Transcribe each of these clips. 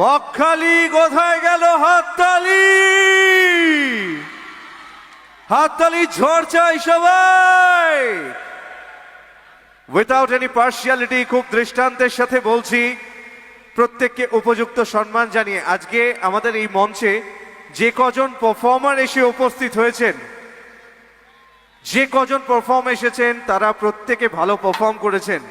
বকখালি কোথায় গেল? হাততালি, হাততালি ঝড় চাই সবাই। উইথাউট এনি পার্সিয়ালিটি, খুব দৃষ্টান্তের সাথে বলছি, প্রত্যেককে উপযুক্ত সম্মান জানিয়ে আজকে আমাদের এই মঞ্চে যে কজন পারফর্মার এসে উপস্থিত হয়েছেন, যে কজন পারফর্ম এসেছেন তারা প্রত্যেকে ভালো পারফর্ম করেছেন,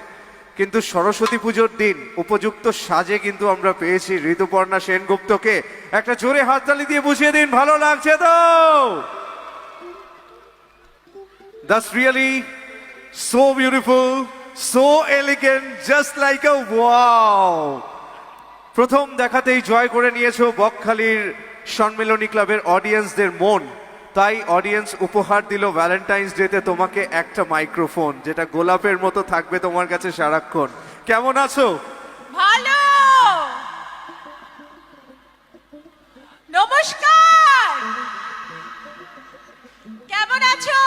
কিন্তু সরস্বতী পুজোর দিন উপযুক্ত সাজে কিন্তু আমরা পেয়েছি ঋতুপর্ণা সেনগুপ্তকে। একটা জোরে হাততালি দিয়ে বুঝিয়ে দিন, ভালো লাগছে তো? That's really so beautiful, so elegant, just like a wow. প্রথম দেখাতেই জয় করে নিয়েছো বকখালির সম্মেলনী ক্লাবের অডিয়েন্সদের মন। তাই অডিয়েন্স উপহার দিল ভ্যালেন্টাইন্স ডেতে তোমাকে একটা মাইক্রোফোন, যেটা গোলাপের মতো থাকবে তোমার কাছে সারাক্ষণ। কেমন আছো? ভালো। নমস্কার, কেমন আছো?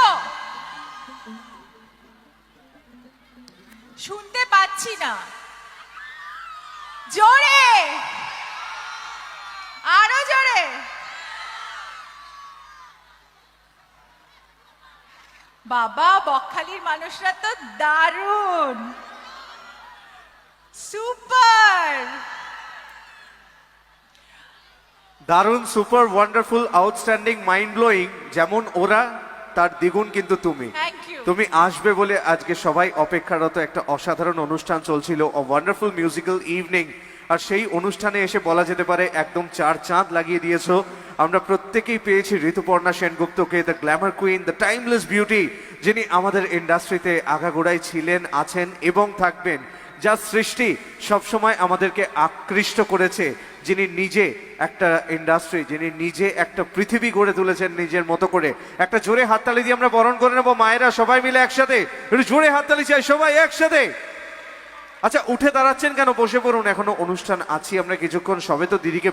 শুনতে পাচ্ছি না, জোরে, আরো জোরে। বাবা, বকখালির মানুষরা তো দারুণ, সুপার। দারুণ, super, wonderful, outstanding, mind blowing. যেমন ওরা, তার দ্বিগুণ কিন্তু তুমি। Thank you. তুমি আসবে বলে আজকে সবাই অপেক্ষারত। একটা অসাধারণ অনুষ্ঠান চলছিল, ওয়ান্ডারফুল মিউজিক্যাল ইভিনিং। আর সেই অনুষ্ঠানে এসে বলা যেতে পারে একদম চার চাঁদ লাগিয়ে দিয়েছো। আমরা প্রত্যেকেই পেয়েছি ঋতুপর্ণা সেনগুপ্তকে, the glamour queen, the timeless beauty, যিনি আমাদের ইন্ডাস্ট্রিতে আগাগোড়ায় ছিলেন, আছেন এবং থাকবেন। যার সৃষ্টি সবসময় আমাদেরকে আকৃষ্ট করেছে, যিনি নিজে একটা ইন্ডাস্ট্রি, যিনি নিজে একটা পৃথিবী গড়ে তুলেছেন নিজের মতো করে। একটা জোরে হাততালি দিয়ে আমরা বরণ করে নেবো। মায়েরা সবাই মিলে একসাথে একটু জোরে হাততালি চাই, সবাই একসাথে। আচ্ছা, উঠে দাঁড়াচ্ছেন কেন? বসে পড়ুন, এখনো অনুষ্ঠান আছি আমরা কিছুক্ষণ, সবে তো দিদিকে